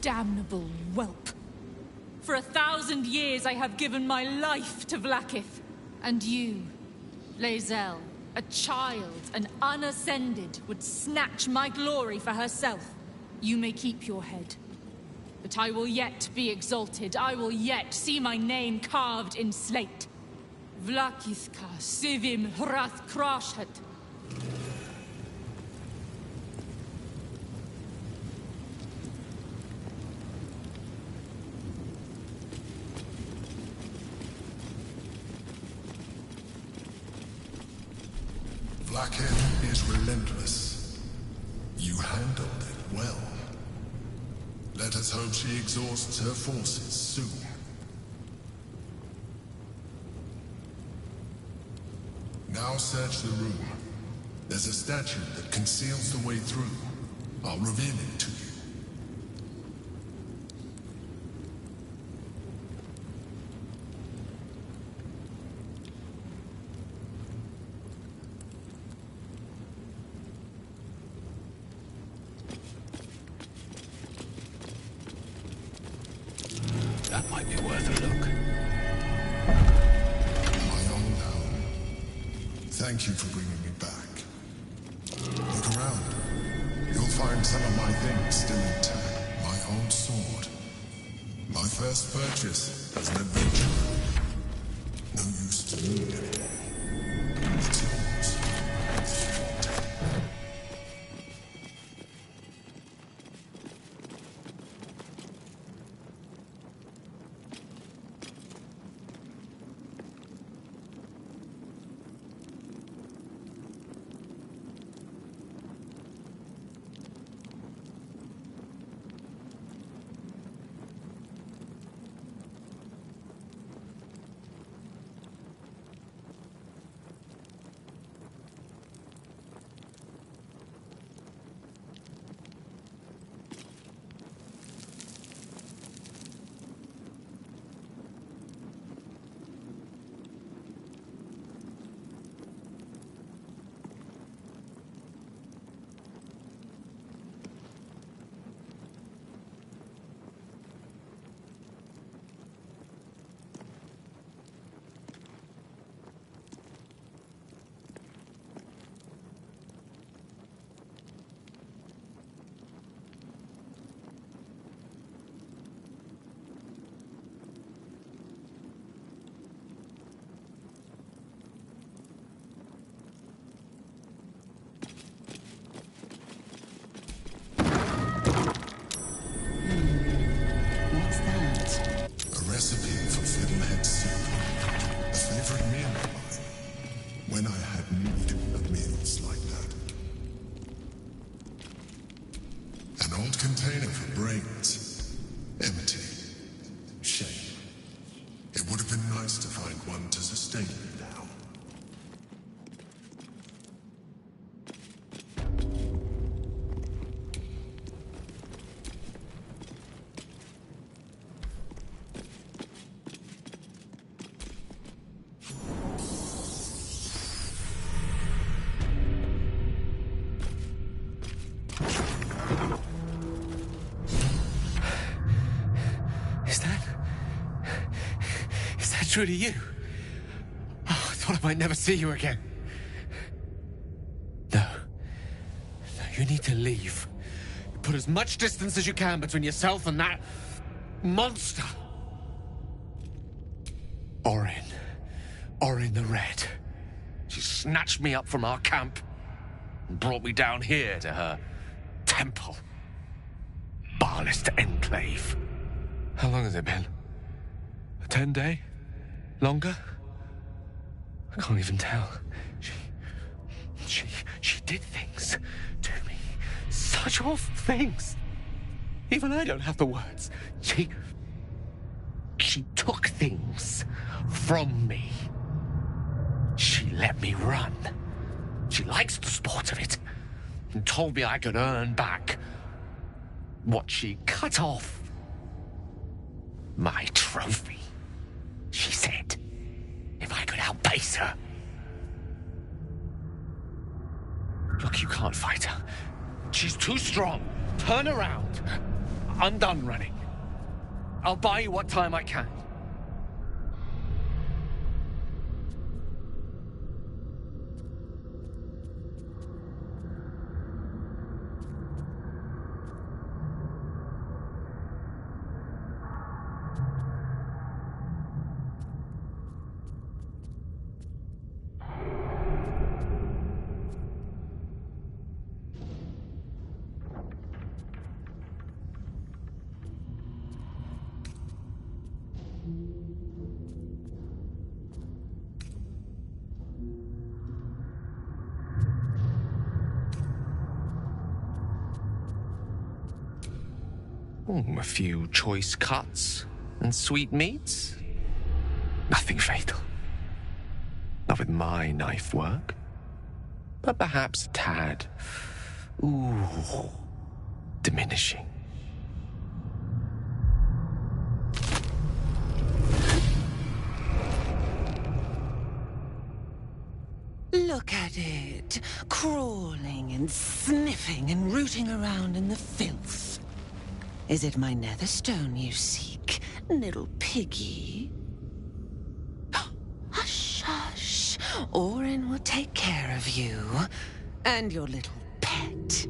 Damnable whelp. For 1,000 years I have given my life to Vlaakith. And you, Lae'zel, A child, an unascended, would snatch my glory for herself. You may keep your head. But I will yet be exalted. I will yet see my name carved in slate. Vlakiska sivim hrath krashet. Blackhead is relentless. You handled it well. Let us hope she exhausts her forces soon. Now search the room. There's a statue that conceals the way through. I'll reveal it to you. That might be worth a look. My old home. Thank you for bringing me back. Look around. You'll find some of my things still intact. My old sword. My first purchase as an adventurer. No use to me anymore. It's yours. Container for brains. Empty. Shame. It would have been nice to find one to sustain me now. Truly you? Oh, I thought I might never see you again. No. No, you need to leave. Put as much distance as you can between yourself and that monster. Orin the Red. She snatched me up from our camp and brought me down here to her temple. Barlist Enclave. How long has it been? A 10-day? Longer? I can't even tell. She did things to me. Such awful things. Even I don't have the words. She took things from me. She let me run. She likes the sport of it. And told me I could earn back what she cut off. My trophy. She said, if I could outpace her. Look, you can't fight her. She's too strong. Turn around. I'm done running. I'll buy you what time I can. A few choice cuts and sweet meats. Nothing fatal. Not with my knife work. But perhaps a tad. Diminishing. Look at it, crawling and sniffing and rooting around in the filth. Is it my netherstone you seek, little piggy? Hush, hush. Orin will take care of you and your little pet.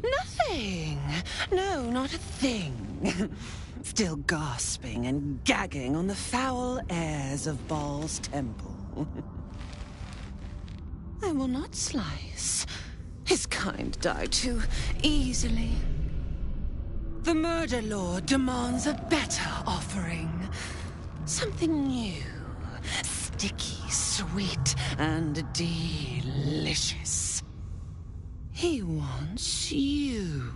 Nothing. No, not a thing. Still gasping and gagging on the foul airs of Baal's temple. I will not slice. His kind die too easily. The Murder Lord demands a better offering. Something new. Sticky, sweet, and delicious. He wants you.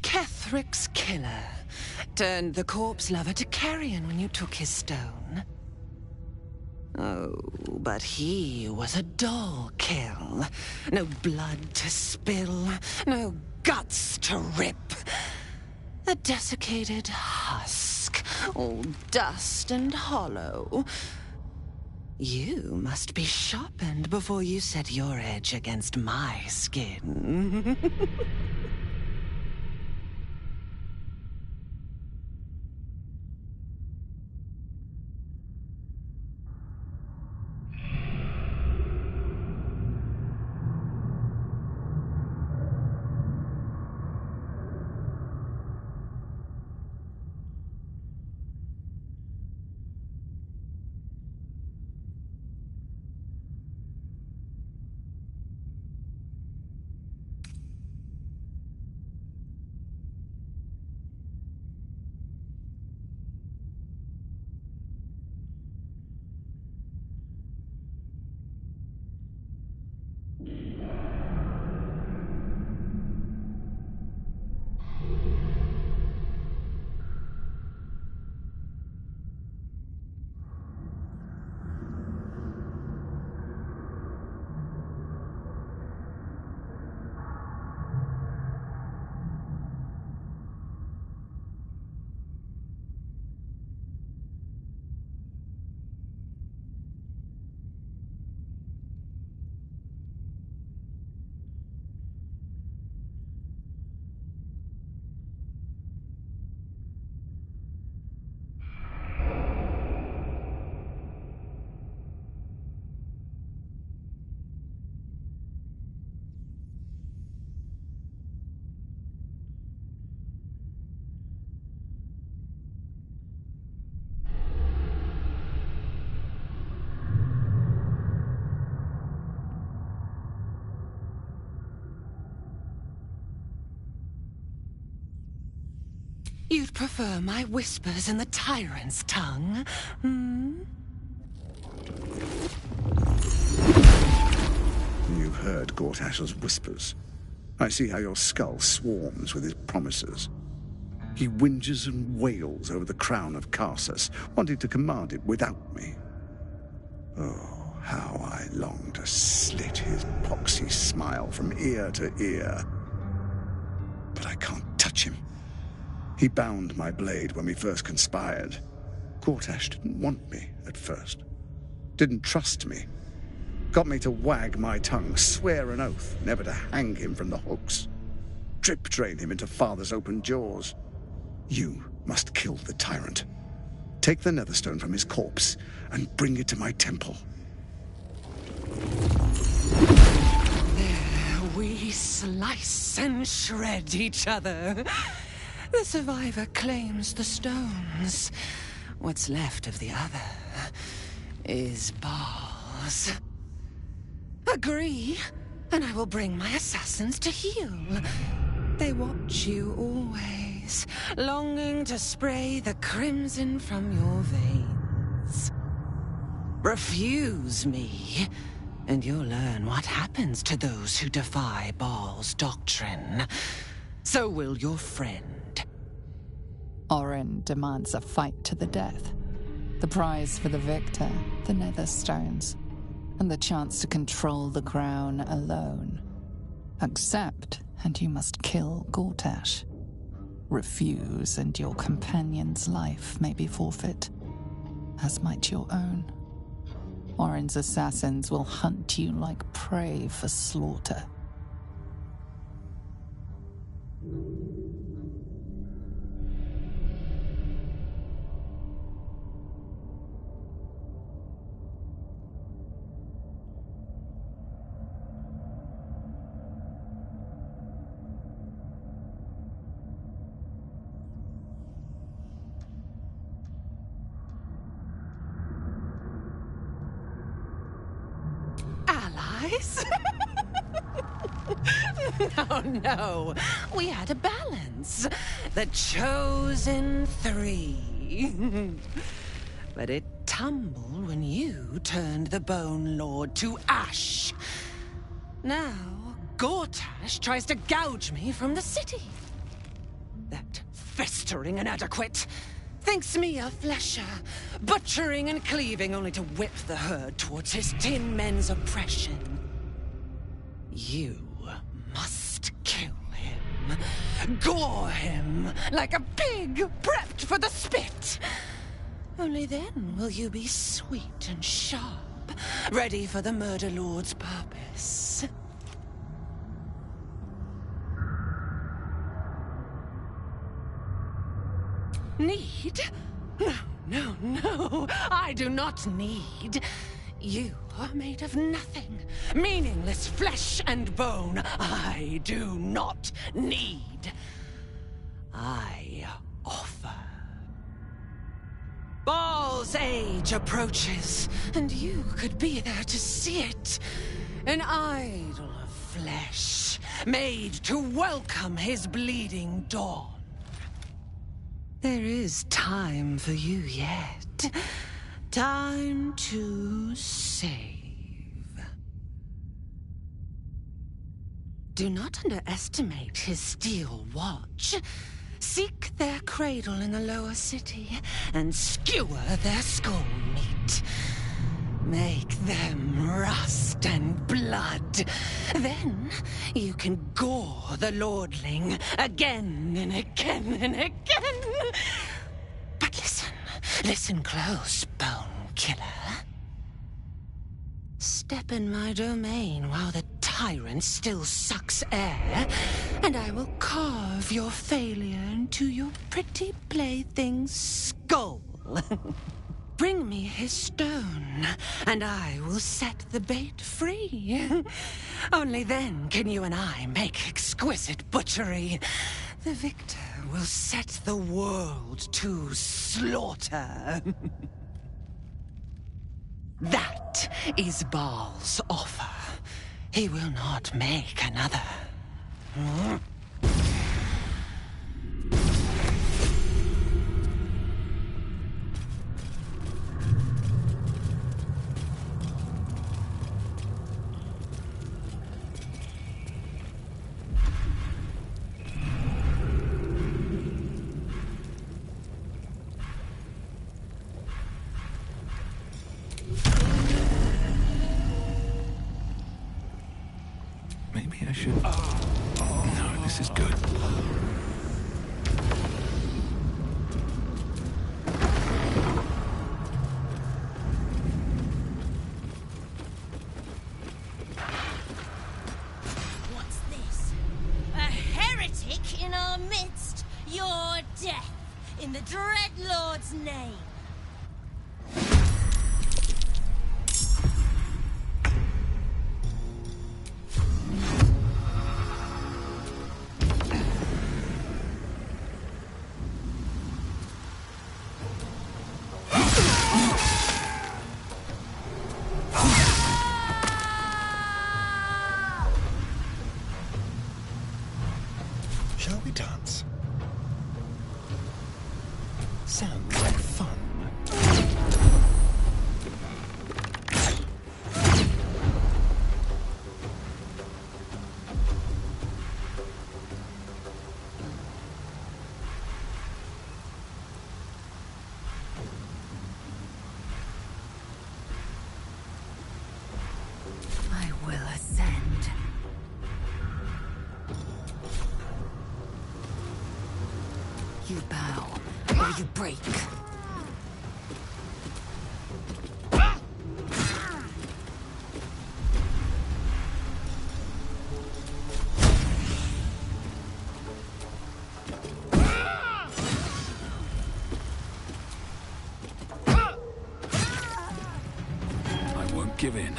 Kethric's killer turned the corpse lover to carrion when you took his stone. Oh, but he was a dull kill. No blood to spill, no guts to rip. A desiccated husk, all dust and hollow. You must be sharpened before you set your edge against my skin. You'd prefer my whispers in the tyrant's tongue, hmm? You've heard Gortash's whispers. I see how your skull swarms with his promises. He whinges and wails over the crown of Karsus, wanting to command it without me. Oh, how I long to slit his poxy smile from ear to ear. But I can't touch him. He bound my blade when we first conspired. Gortash didn't want me at first. Didn't trust me. Got me to wag my tongue, swear an oath never to hang him from the hooks. Drip drain him into Father's open jaws. You must kill the tyrant. Take the Netherstone from his corpse and bring it to my temple. There we slice and shred each other. The survivor claims the stones. What's left of the other is Baal's. Agree, and I will bring my assassins to heal. They watch you always, longing to spray the crimson from your veins. Refuse me, and you'll learn what happens to those who defy Baal's doctrine. So will your friend. Orin demands a fight to the death. The prize for the victor, the Netherstones, and the chance to control the crown alone. Accept, and you must kill Gortash. Refuse, and your companion's life may be forfeit, as might your own. Orin's assassins will hunt you like prey for slaughter. No. We had a balance. The chosen three. But it tumbled when you turned the Bone Lord to ash. Now, Gortash tries to gouge me from the city. That festering inadequate thinks me a flesher, butchering and cleaving only to whip the herd towards his tin men's oppression. You must kill him. Gore him like a pig prepped for the spit. Only then will you be sweet and sharp, ready for the Murder Lord's purpose. Need? No. I do not need. You are made of nothing. Meaningless flesh and bone. I do not need. I offer. Baal's age approaches, and you could be there to see it. An idol of flesh, made to welcome his bleeding dawn. There is time for you yet. Time to save. Do not underestimate his steel watch. Seek their cradle in the lower city and skewer their skull meat. Make them rust and blood. Then you can gore the lordling again and again and again. But listen close, Bone Killer. Step in my domain while the tyrant still sucks air, and I will carve your failure into your pretty plaything's skull. Bring me his stone, and I will set the bait free. Only then can you and I make exquisite butchery. The victor will set the world to slaughter. That is Baal's offer. He will not make another. Maybe I should... No, this In the Dreadlord's name. Shall we dance? Sounds like fun. I will ascend. You bow, or you break. I won't give in.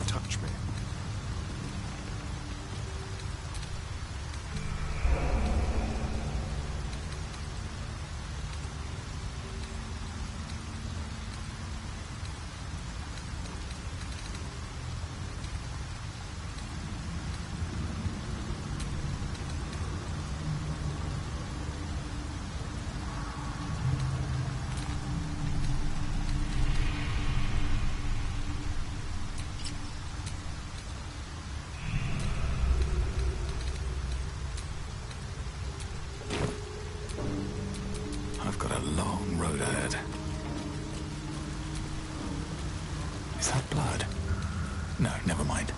Touch me. I've got a long road ahead. Is that blood? No, never mind.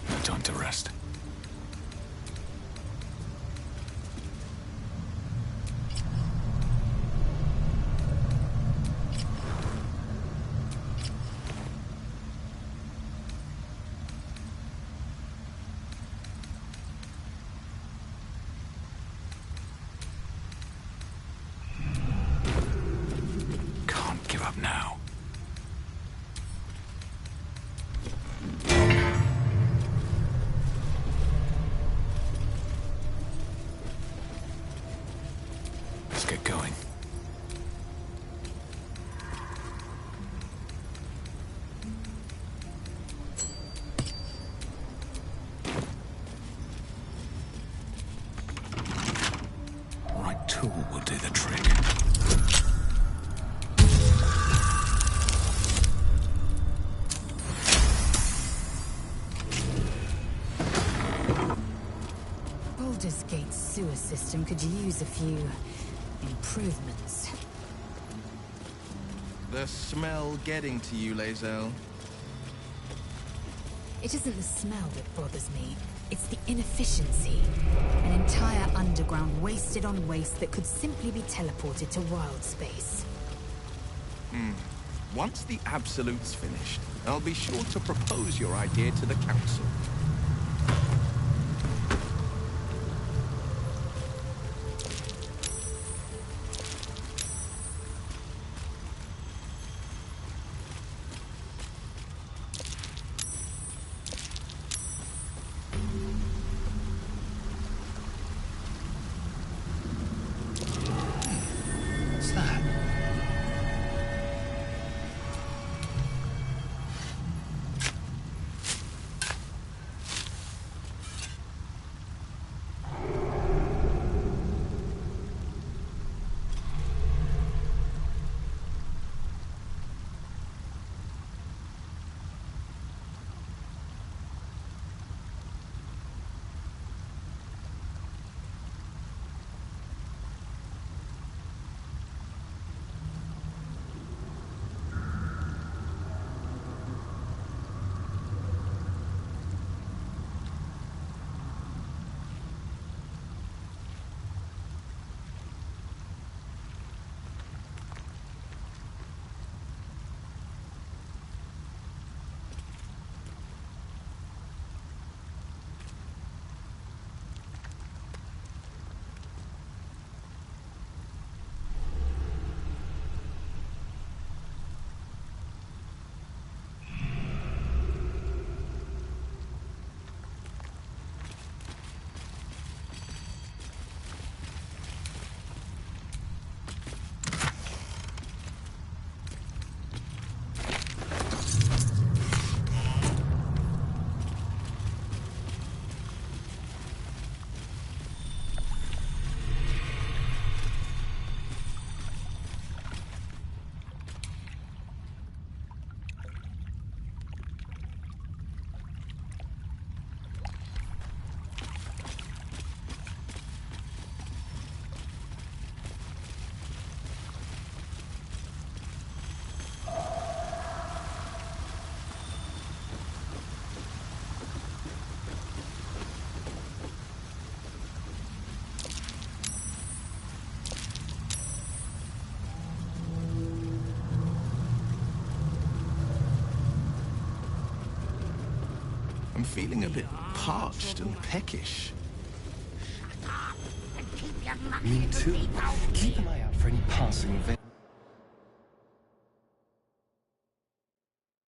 No time to rest. Can't give up now. Let's get going. Right tool will do the trick. Baldur's Gate's sewer system could use a few improvements. The smell getting to you, Lae'zel? It isn't the smell that bothers me. It's the inefficiency. An entire underground wasted on waste that could simply be teleported to wild space. Once the Absolute's finished, I'll be sure to propose your idea to the Council. What's that? I'm feeling a bit parched and peckish. Me too. Keep an eye out for any passing events.